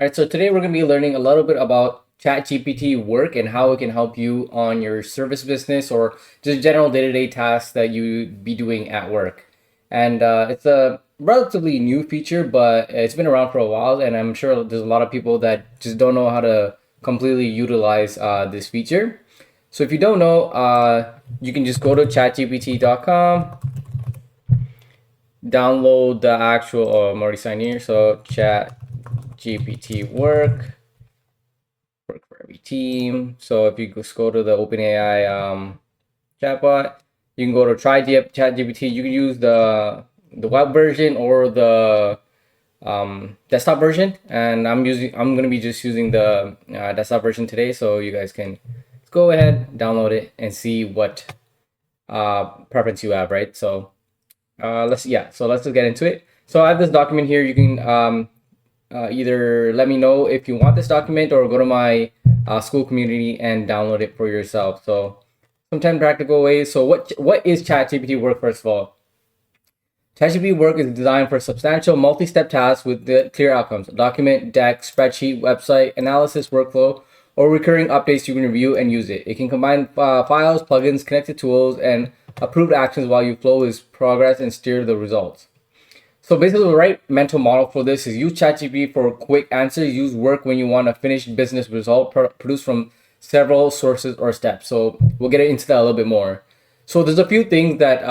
All right, so today we're going to be learning a little bit about ChatGPT Work and how it can help you on your service business or just general day-to-day tasks that you be doing at work. And it's a relatively new feature, but it's been around for a while, and I'm sure there's a lot of people that just don't know how to completely utilize this feature. So if you don't know, you can just go to chatgpt.com, download the actual, oh, I'm already signed here, so ChatGPT Work for every team. So if you just go to the OpenAI chatbot, you can go to try ChatGPT. You can use the web version or the desktop version, and I'm gonna be just using the desktop version today, so you guys can go ahead, download it, and see what preference you have, right? So let's just get into it. So I have this document here. You can either let me know if you want this document or go to my school community and download it for yourself. So some 10 practical ways. So what is ChatGPT Work, first of all? ChatGPT Work is designed for substantial multi-step tasks with the clear outcomes: document, deck, spreadsheet, website, analysis, workflow, or recurring updates. You can review and use it. It can combine files, plugins, connected tools, and approved actions while you flow is progress and steer the results. So basically, the right mental model for this is use ChatGPT for quick answers. Use Work when you want a finished business result produced from several sources or steps. So we'll get into that a little bit more. So there's a few things that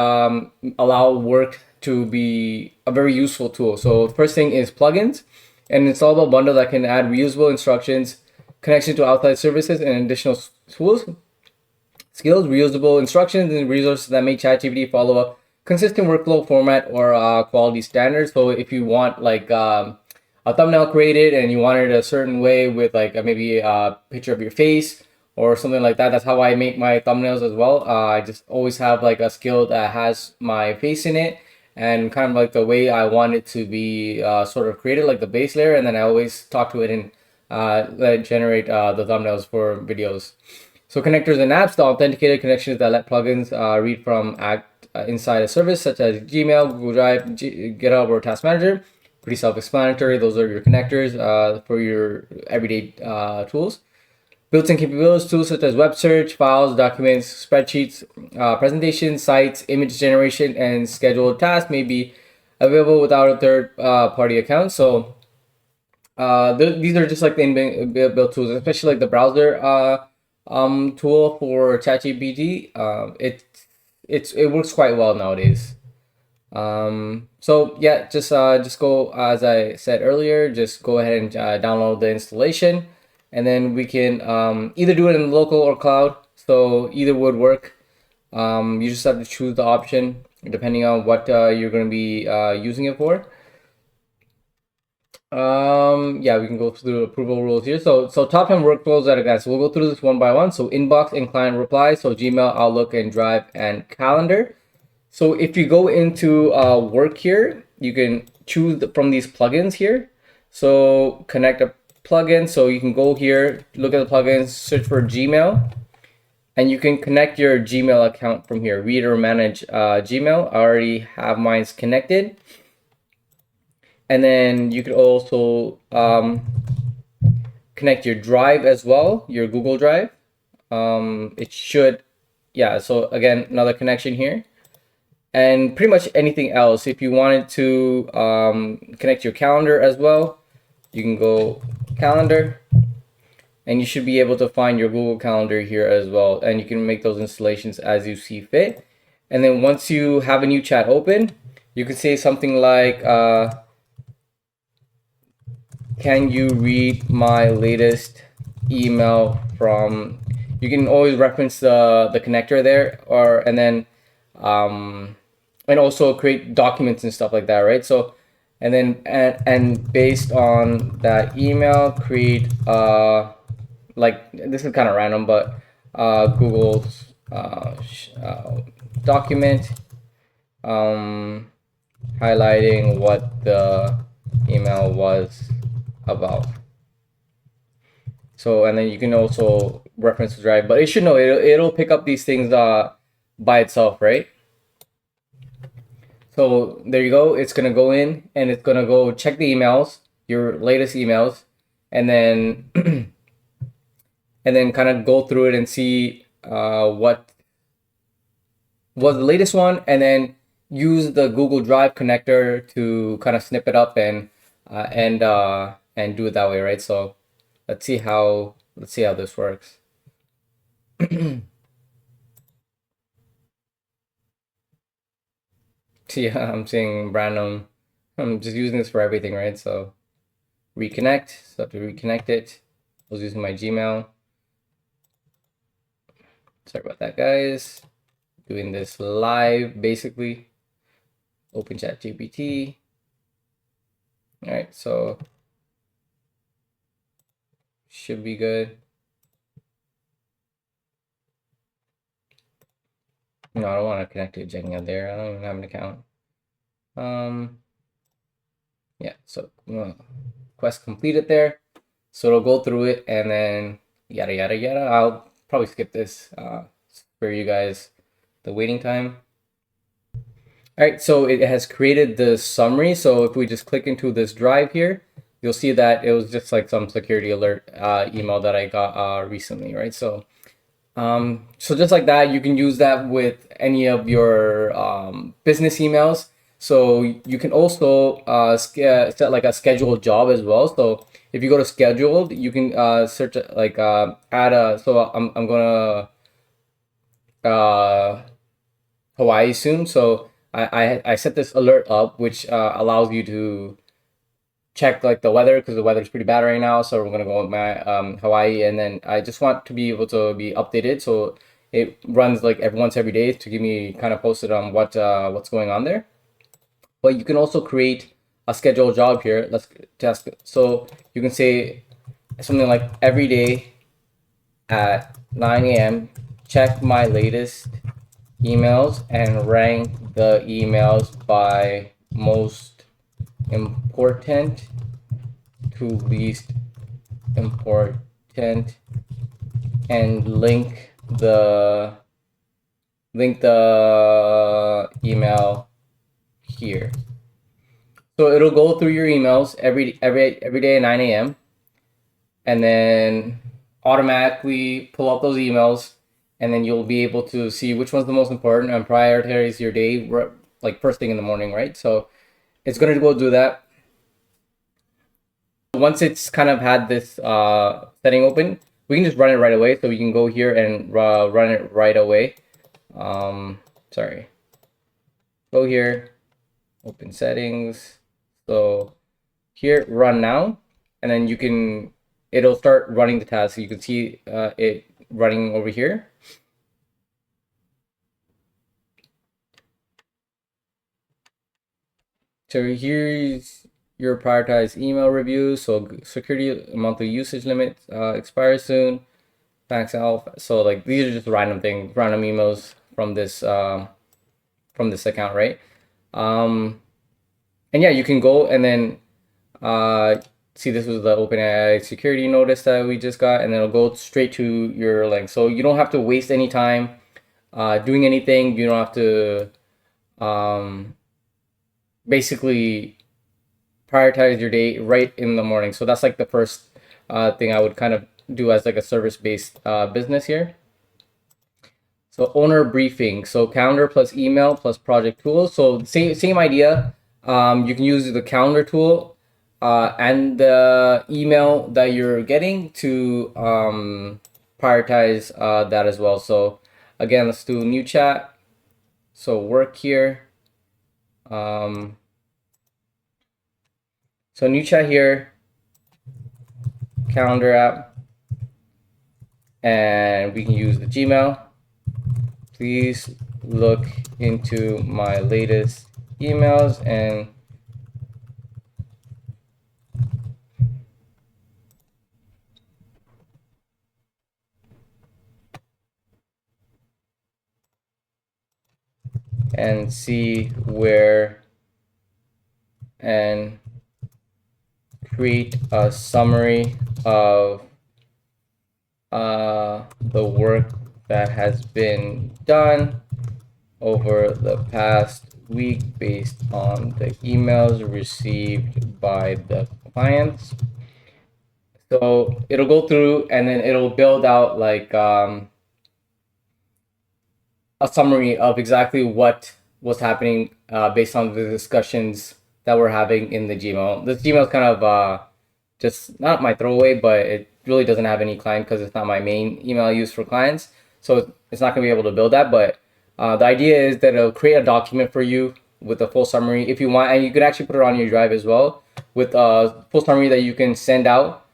allow Work to be a very useful tool. So the first thing is plugins, an installable bundle that can add reusable instructions, connection to outside services, and additional tools, skills, reusable instructions, and resources that make ChatGPT follow a consistent workflow format or quality standards. So if you want like a thumbnail created and you want it a certain way with like maybe a picture of your face or something like that, that's how I make my thumbnails as well. I just always have like a skill that has my face in it and kind of like the way I want it to be sort of created, like the base layer, and then I always talk to it and let it generate the thumbnails for videos. So connectors and apps, the authenticated connections that let plugins read from Act inside a service such as Gmail, Google Drive, GitHub, or Task Manager. Pretty self-explanatory. Those are your connectors for your everyday tools. Built-in capabilities, tools such as web search, files, documents, spreadsheets, presentations, sites, image generation, and scheduled tasks may be available without a third-party account. So these are just like the inbuilt tools, especially like the browser tool for ChatGPT. It works quite well nowadays. So yeah, just go, as I said earlier, just go ahead and download the installation, and then we can either do it in local or cloud. So either would work. You just have to choose the option depending on what you're going to be using it for. Yeah, we can go through the approval rules here. So top 10 workflows at a glance. So we'll go through this one by one. So inbox and client replies. So Gmail, Outlook, and Drive and Calendar. So if you go into work here, you can choose from these plugins here. So connect a plugin. So you can go here, look at the plugins, search for Gmail, and you can connect your Gmail account from here. Read or manage Gmail. I already have mine connected. And then you could also connect your Drive as well, your Google Drive. It should, yeah. So again, another connection here. And pretty much anything else. If you wanted to connect your calendar as well, you can go calendar, and you should be able to find your Google Calendar here as well. And you can make those installations as you see fit. And then once you have a new chat open, you can say something like, can you read my latest email from, you can always reference the connector there, or and then and also create documents and stuff like that, right? So and then and based on that email, create like, this is kind of random, but Google's document highlighting what the email was about. So and then you can also reference the Drive, but it should know, it'll pick up these things by itself, right? So there you go. It's gonna go in and it's gonna go check the emails, your latest emails, and then and then kind of go through it and see what was the latest one, and then use the Google Drive connector to kind of snip it up and do it that way, right? So let's see how this works. So yeah, I'm seeing random. I'm just using this for everything, right? So reconnect. So to reconnect it, I was using my Gmail. Sorry about that, guys. Doing this live, basically. Open ChatGPT. All right, so should be good. No, I don't want to connect to Jegnia there. I don't even have an account. Yeah, so quest completed there. So it'll go through it and then yada yada yada. I'll probably skip this for you guys the waiting time. All right, so it has created the summary. So if we just click into this drive here, you'll see that it was just like some security alert email that I got recently, right? So just like that, you can use that with any of your business emails. So you can also set like a scheduled job as well. So if you go to scheduled, you can search like add a. So I'm gonna uh, Hawaii soon. So I set this alert up, which allows you to check like the weather because the weather's pretty bad right now. So we're gonna go with my Hawaii, and then I just want to be able to be updated. So it runs like every day to give me kind of posted on what's going on there. But you can also create a scheduled job here. Let's test it. So you can say something like every day at 9 a.m. check my latest emails and rank the emails by most important to least important, and link the email here. So it'll go through your emails every day at 9 a.m. and then automatically pull up those emails, and then you'll be able to see which one's the most important and prioritize your day like first thing in the morning, right? So it's gonna go do that. Once it's kind of had this setting open, we can just run it right away. So we can go here and run it right away. Sorry. Go here, open settings. So here, run now, and then it'll start running the task. So you can see it running over here. So here's your prioritized email review. So security monthly usage limit expires soon. Max out. So like these are just random things, random emails from this account, right? And yeah, you can go and then see this was the OpenAI security notice that we just got, and then it'll go straight to your link. So you don't have to waste any time doing anything. You don't have to basically prioritize your day right in the morning. So that's like the first thing I would kind of do as like a service-based business here. So owner briefing. So calendar plus email plus project tools. So same idea. You can use the calendar tool and the email that you're getting to prioritize that as well. So again, let's do new chat. So work here. So new chat here, calendar app, and we can use the Gmail. Please look into my latest emails and see where and create a summary of the work that has been done over the past week based on the emails received by the clients. So it'll go through and then it'll build out like a summary of exactly what was happening based on the discussions that we're having in the Gmail. This Gmail is kind of just not my throwaway, but it really doesn't have any client because it's not my main email I use for clients. So it's not going to be able to build that. But the idea is that it'll create a document for you with a full summary if you want, and you could actually put it on your drive as well with a full summary that you can send out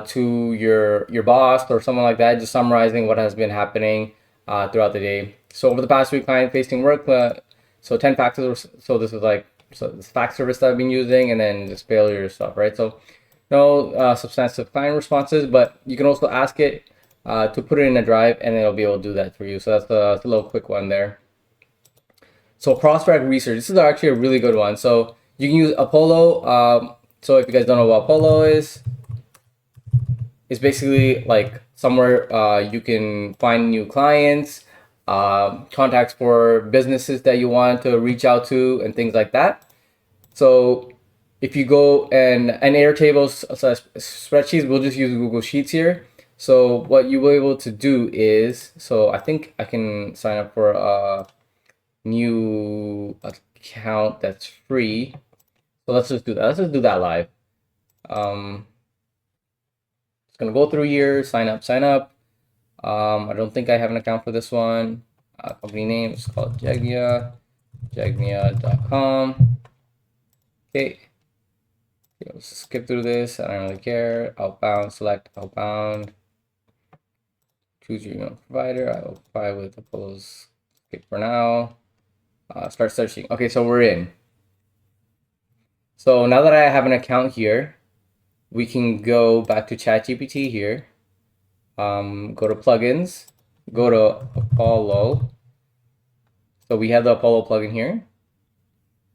to your boss or someone like that, just summarizing what has been happening throughout the day. So over the past week, client-facing work. So 10 factors. So this is like this fact service that I've been using, and then just failure stuff, right? So no substantive client responses, but you can also ask it to put it in a drive, and it'll be able to do that for you. So that's a little quick one there. So prospect research. This is actually a really good one. So you can use Apollo. So if you guys don't know what Apollo is, it's basically like somewhere you can find new clients, contacts for businesses that you want to reach out to, and things like that. So if you go and Airtable's spreadsheets, we'll just use Google Sheets here. So what you will be able to do is, so I think I can sign up for a new account that's free. So let's just do that. Let's just do that live. It's gonna go through here, sign up, sign up. I don't think I have an account for this one. Company name is called Jegnia, jegnia.com. Okay. Let's skip through this. I don't really care. Outbound, select outbound. Choose your email provider. I will apply with Apollo's. Skip for now. Start searching. Okay, so we're in. So now that I have an account here, we can go back to ChatGPT here. Go to plugins, go to Apollo. So we have the Apollo plugin here.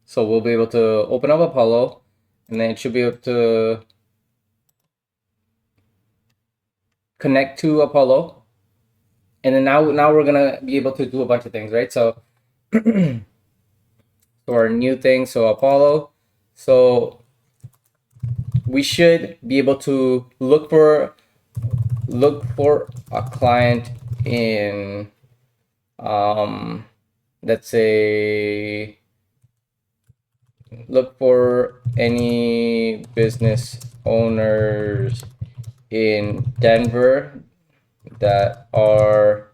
So we'll be able to open up Apollo, and then it should be able to connect to Apollo. And then now we're gonna be able to do a bunch of things, right? So, so our new thing, so Apollo. So we should be able to look for a client in let's say look for any business owners in Denver that are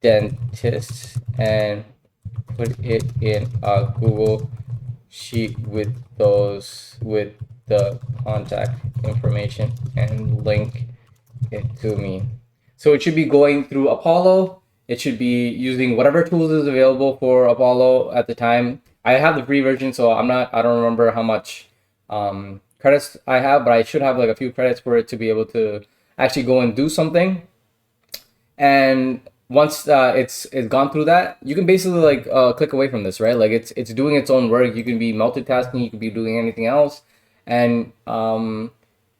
dentists and put it in a Google sheet with the contact information and link it to me. So it should be going through Apollo. It should be using whatever tools is available for Apollo at the time. I have the free version, so I don't remember how much credits I have, but I should have like a few credits for it to be able to actually go and do something. And once it's gone through that, you can basically like click away from this, right? Like it's doing its own work. You can be multitasking. You can be doing anything else, and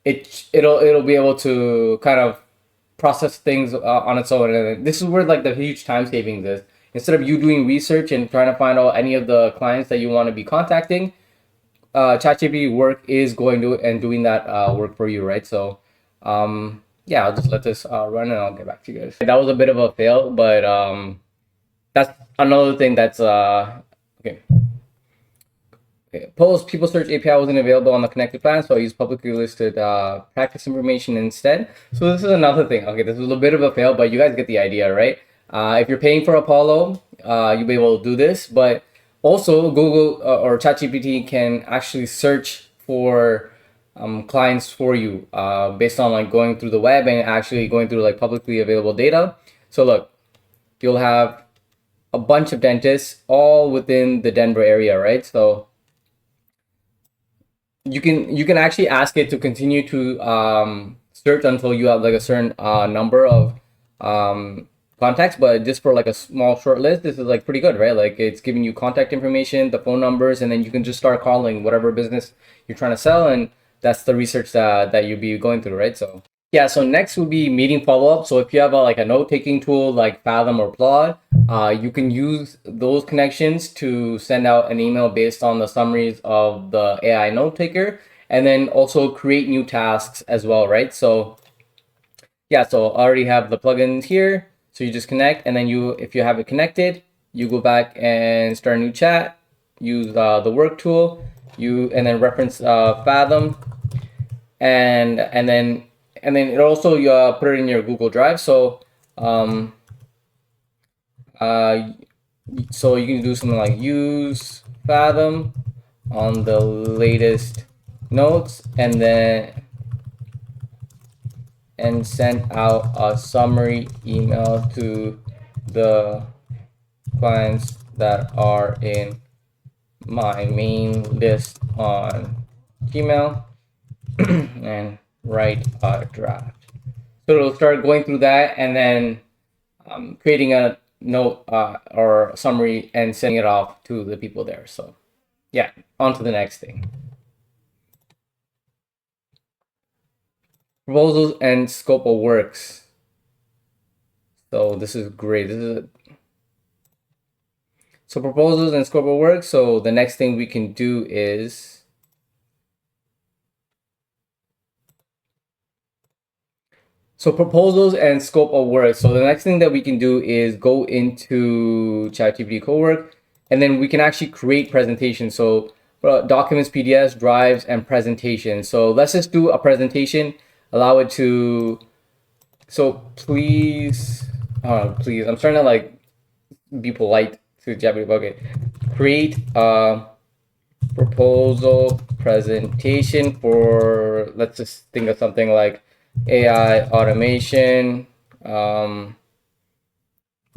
it'll be able to kind of process things on its own. And this is where like the huge time savings is. Instead of you doing research and trying to find out any of the clients that you want to be contacting, ChatGPT Work is going to and doing that work for you, right? So, yeah, I'll just let this run and I'll get back to you guys. That was a bit of a fail, but that's another thing that's okay. Post people search API wasn't available on the connected plan, so I used publicly listed practice information instead. So this is another thing. Okay, this was a bit of a fail, but you guys get the idea, right? If you're paying for Apollo, you'll be able to do this, but also Google or ChatGPT can actually search for clients for you based on like going through the web and actually going through like publicly available data. So look, you'll have a bunch of dentists all within the Denver area, right? So you can actually ask it to continue to search until you have like a certain number of contacts, but just for like a small short list, this is like pretty good, right? Like it's giving you contact information, the phone numbers, and then you can just start calling whatever business you're trying to sell, and that's the research that you'll be going through, right? So yeah, so next would be meeting follow-up. So if you have like a note-taking tool like Fathom or Plod, you can use those connections to send out an email based on the summaries of the AI note taker, and then also create new tasks as well, right? So yeah, so I already have the plugins here. So you just connect, and then if you have it connected, you go back and start a new chat, use the work tool, and then reference Fathom, and then it also put it in your Google Drive. So um, uh, so you can do something like use Fathom on the latest notes, and send out a summary email to the clients that are in my main list on Gmail and write a draft. So it'll start going through that, and then creating a note or a summary and sending it off to the people there. So yeah, on to the next thing. Proposals and scope of works. So this is great. So proposals and scope of work. So the next thing we can do is proposals and scope of work. So the next thing that we can do is go into ChatGPT Cowork, and then we can actually create presentations. So documents, PDFs, drives, and presentations. So let's just do a presentation. Allow it to. So please, please. I'm trying to like be polite to ChatGPT. Okay, create a proposal presentation for, let's just think of something like AI automation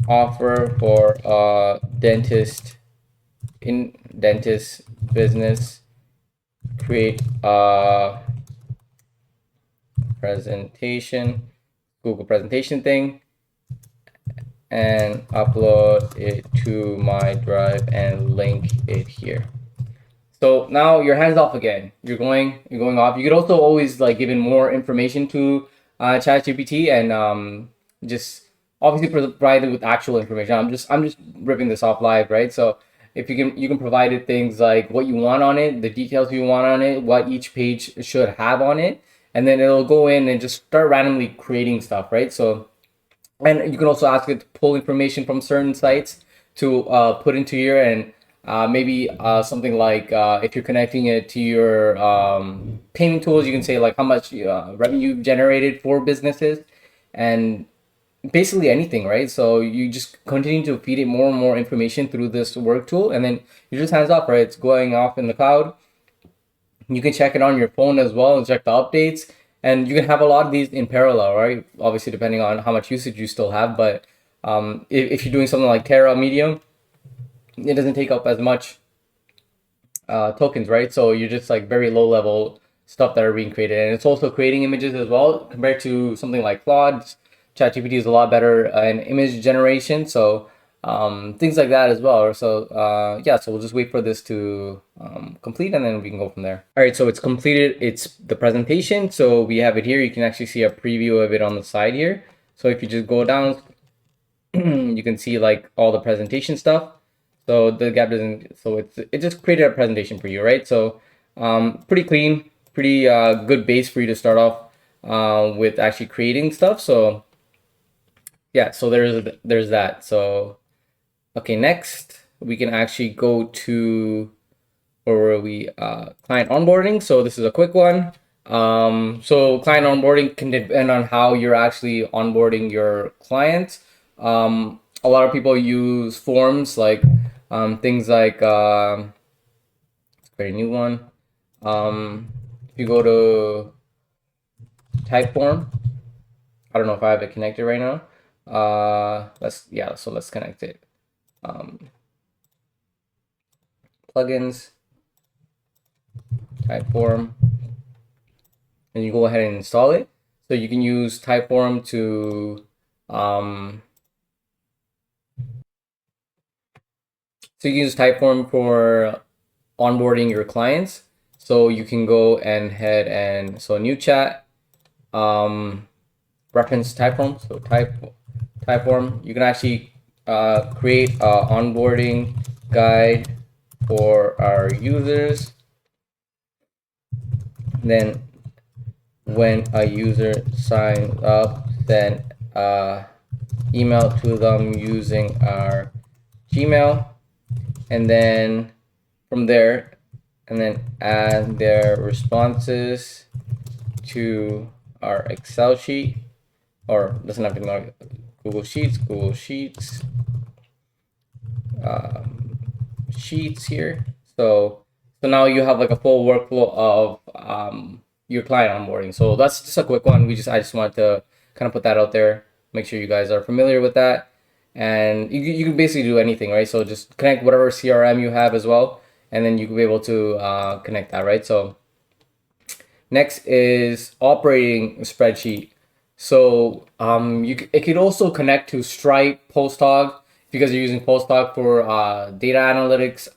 offer for a dentist business. Create a presentation, Google presentation thing, and upload it to my drive and link it here. So now your hands off again. You're going off. You could also always like give in more information to ChatGPT, and just obviously provide it with actual information. I'm just ripping this off live, right? So if you can provide it things like what you want on it, the details you want on it, what each page should have on it, and then it'll go in and just start randomly creating stuff, right? So, and you can also ask it to pull information from certain sites to put into here, and maybe something like if you're connecting it to your payment tools, you can say like how much revenue you've generated for businesses, and basically anything, right? So you just continue to feed it more and more information through this work tool, and then you just hands off, right? It's going off in the cloud. You can check it on your phone as well and check the updates. And you can have a lot of these in parallel, right? Obviously, depending on how much usage you still have. But if you're doing something like Terra Medium, it doesn't take up as much tokens, right? So you're just like very low level stuff that are being created. And it's also creating images as well compared to something like Claude. ChatGPT is a lot better in image generation. So things like that as well. So yeah, so we'll just wait for this to complete, and then we can go from there. All right, so it's completed. It's the presentation. So we have it here. You can actually see a preview of it on the side here. So if you just go down, you can see like all the presentation stuff. So the gap doesn't, so it just created a presentation for you, right? So pretty clean, pretty good base for you to start off with actually creating stuff. So yeah, so there's that. So okay, next we can actually go to where were we? Client onboarding. So this is a quick one. So client onboarding can depend on how you're actually onboarding your clients. A lot of people use forms like things like let's create a new one. If you go to Typeform, I don't know if I have it connected right now. So let's connect it. Plugins, Typeform, and you go ahead and install it. So you can use Typeform to for onboarding your clients. So you can go ahead and new chat, reference Typeform. So Typeform. You can actually create a onboarding guide for our users. Then when a user signs up, send email to them using our Gmail, and then from there, and then add their responses to our Excel sheet, or doesn't have to be like Google Sheets, Sheets here. So now you have like a full workflow of your client onboarding. So that's just a quick one. I just wanted to kind of put that out there. Make sure you guys are familiar with that, and you can basically do anything, right? So just connect whatever CRM you have as well, and then you can be able to connect that, right? So next is operating spreadsheet. So it could also connect to Stripe, Posthog, because you're using Posthog for data analytics,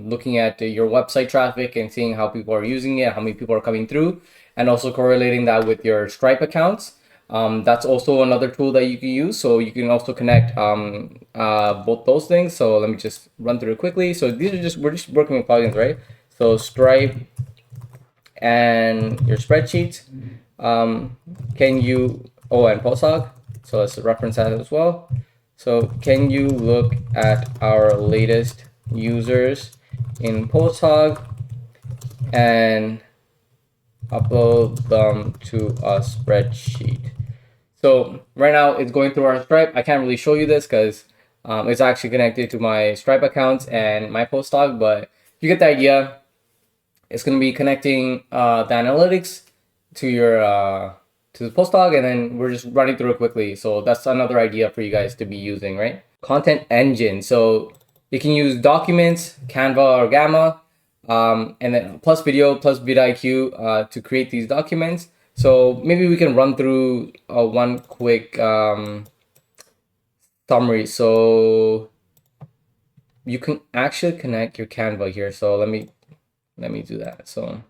looking at your website traffic and seeing how people are using it, how many people are coming through, and also correlating that with your Stripe accounts. That's also another tool that you can use. So you can also connect both those things. So let me just run through it quickly. So we're just working with plugins, right? So Stripe and your spreadsheets. Can you, oh, and Posthog. So let's reference that as well. So can you look at our latest users in Posthog and upload them to a spreadsheet? So right now it's going through our Stripe. I can't really show you this because it's actually connected to my Stripe accounts and my Posthog, but you get the idea. It's going to be connecting the analytics to your to the Posthog, and then we're just running through it quickly. So that's another idea for you guys to be using, right? Content engine. So you can use documents, Canva or Gamma, and then plus video, plus vidIQ to create these documents. So maybe we can run through one quick summary. So you can actually connect your Canva here. So let me do that. So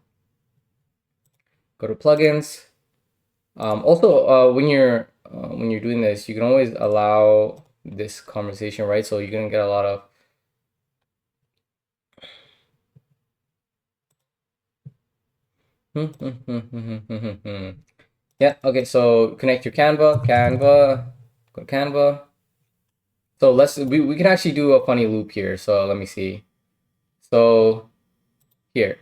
go to plugins. Also, when you're doing this, you can always allow this conversation, right? So you're gonna get a lot of yeah. Okay. So connect your Canva. Go to Canva. So we can actually do a funny loop here. So let me see. So here,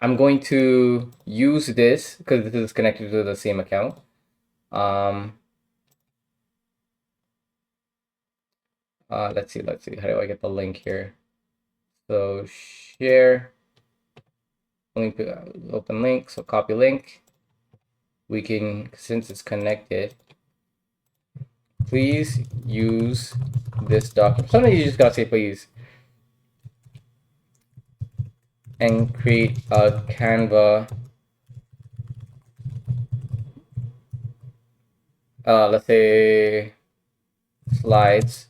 I'm going to use this because this is connected to the same account. Let's see. How do I get the link here? So share link, open link. So copy link. We can, since it's connected, please use this document. Sometimes you just gotta say please, and create a Canva. Let's say slides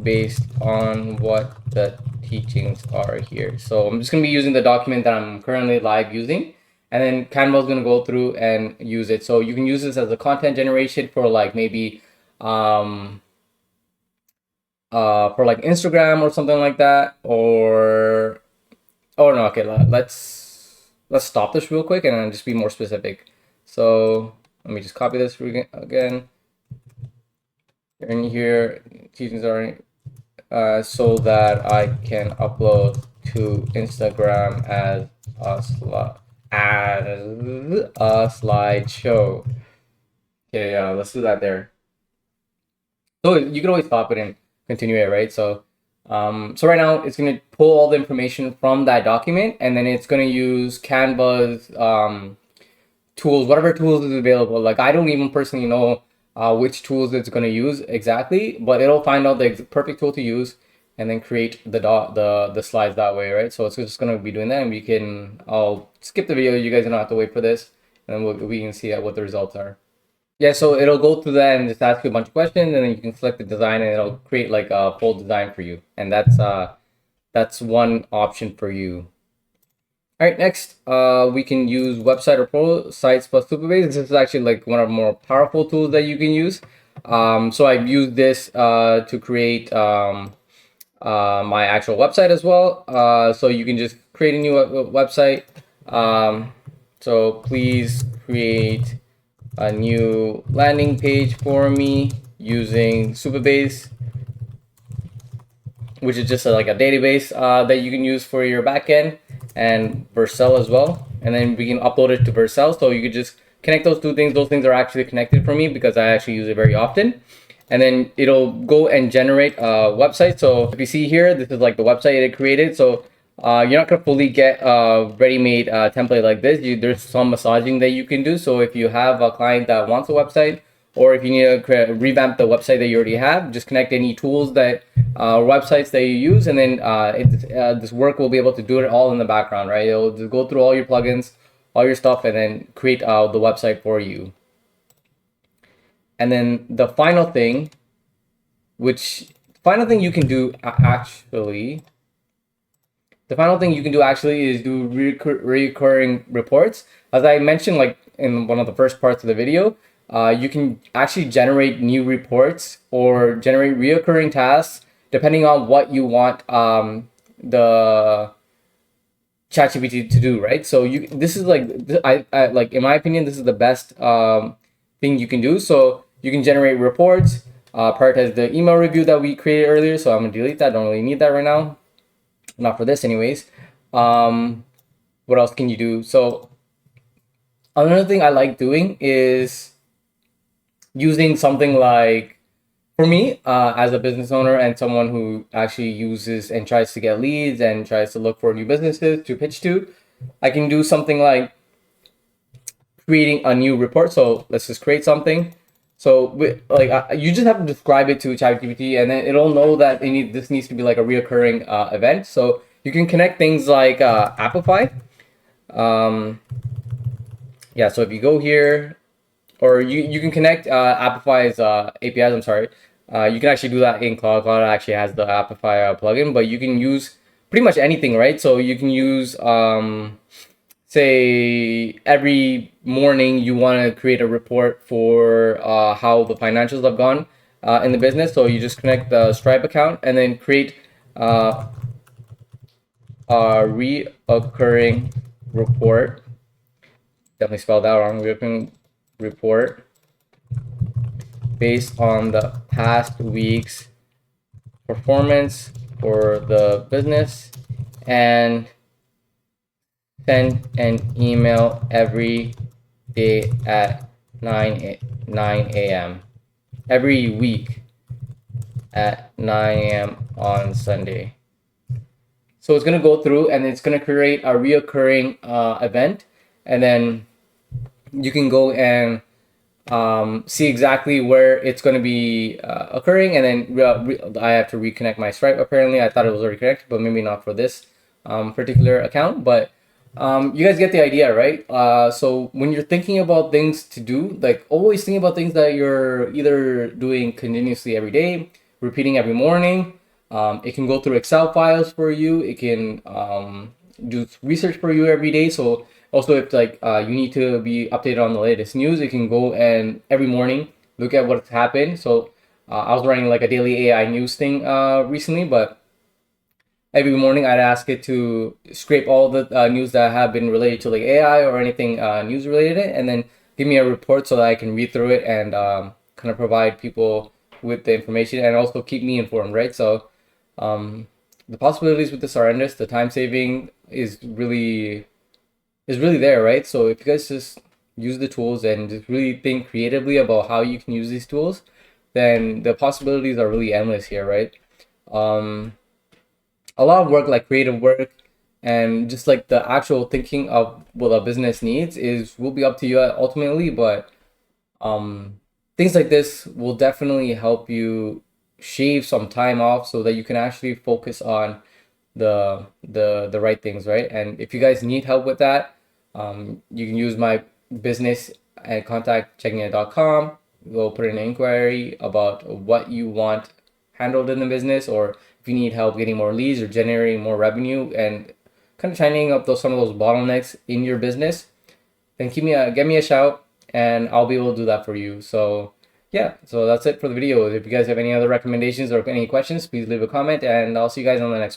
based on what the teachings are here. So I'm just gonna be using the document that I'm currently live using, and then Canva is gonna go through and use it. So you can use this as a content generation for like maybe for like Instagram or something like that, or oh no, okay, let's stop this real quick and then just be more specific. So let me just copy this again. In here, teachings are so that I can upload to Instagram as a slideshow. Okay, yeah, let's do that there. So you can always stop it and continue it, right? So so right now it's gonna pull all the information from that document, and then it's gonna use Canva's tools, whatever tools is available. Like I don't even personally know which tools it's gonna use exactly, but it'll find out the perfect tool to use, and then create the slides that way, right? So it's just gonna be doing that, and I'll skip the video. You guys don't have to wait for this, and then we can see what the results are. Yeah, so it'll go through that and just ask you a bunch of questions, and then you can select the design, and it'll create like a full design for you. And that's one option for you. All right, next, we can use website or pro sites plus Superbase. This is actually like one of the more powerful tools that you can use. So I've used this to create my actual website as well. So you can just create a new website. Um, so please create a new landing page for me using Supabase, which is just like a database that you can use for your backend, and Vercel as well. And then we can upload it to Vercel. So you could just connect those two things. Those things are actually connected for me because I actually use it very often. And then it'll go and generate a website. So if you see here, this is like the website it created. So you're not gonna fully get a ready-made template like this. There's some massaging that you can do. So if you have a client that wants a website, or if you need to revamp the website that you already have, just connect any tools that websites that you use, and then this work will be able to do it all in the background, right? It'll just go through all your plugins, all your stuff, and then create the website for you. And then the final thing, you can do actually, the final thing you can do actually is do recurring reports. As I mentioned, like in one of the first parts of the video, you can actually generate new reports or generate reoccurring tasks depending on what you want the ChatGPT to do, right? So this is like I like, in my opinion, this is the best thing you can do. So you can generate reports, prioritize the email review that we created earlier. So I'm gonna delete that. Don't really need that right now. Not for this, anyways. What else can you do? So another thing I like doing is using something like, for me, as a business owner and someone who actually uses and tries to get leads and tries to look for new businesses to pitch to, I can do something like creating a new report. So let's just create something. So you just have to describe it to ChatGPT, and then it'll know that this needs to be like a reoccurring event. So you can connect things like Appify. Yeah, so if you go here, or you can connect Appify's APIs. I'm sorry. You can actually do that in Cloud. Cloud actually has the Appify plugin, but you can use pretty much anything, right? So you can use, say, every morning you want to create a report for how the financials have gone in the business. So you just connect the Stripe account and then create a reoccurring report. Definitely spelled that wrong. Reoccurring report based on the past week's performance for the business, and send an email every day at 9 a.m. every week at 9 a.m. on Sunday. So it's going to go through and it's going to create a reoccurring event, and then you can go and see exactly where it's going to be occurring, and then I have to reconnect my Stripe. Apparently, I thought it was already connected, but maybe not for this particular account. But you guys get the idea, right? So when you're thinking about things to do, like always think about things that you're either doing continuously every day, repeating every morning. It can go through Excel files for you. It can do research for you every day. So also, if like you need to be updated on the latest news, you can go and every morning look at what's happened. So I was running like a daily AI news thing recently, but every morning I'd ask it to scrape all the news that have been related to like AI or anything news related, and then give me a report so that I can read through it and kind of provide people with the information and also keep me informed, right? So the possibilities with this are endless. The time saving is really there, right? So if you guys just use the tools and just really think creatively about how you can use these tools, then the possibilities are really endless here, right? Um, a lot of work, like creative work, and just like the actual thinking of what a business needs is will be up to you ultimately, but um, things like this will definitely help you shave some time off so that you can actually focus on the right things, right? And if you guys need help with that, you can use my business and contact Jegnia.com. We'll put in an inquiry about what you want handled in the business, or if you need help getting more leads or generating more revenue and kind of tightening up some of those bottlenecks in your business, then get me a shout and I'll be able to do that for you. So yeah, so that's it for the video. If you guys have any other recommendations or any questions, please leave a comment, and I'll see you guys on the next one.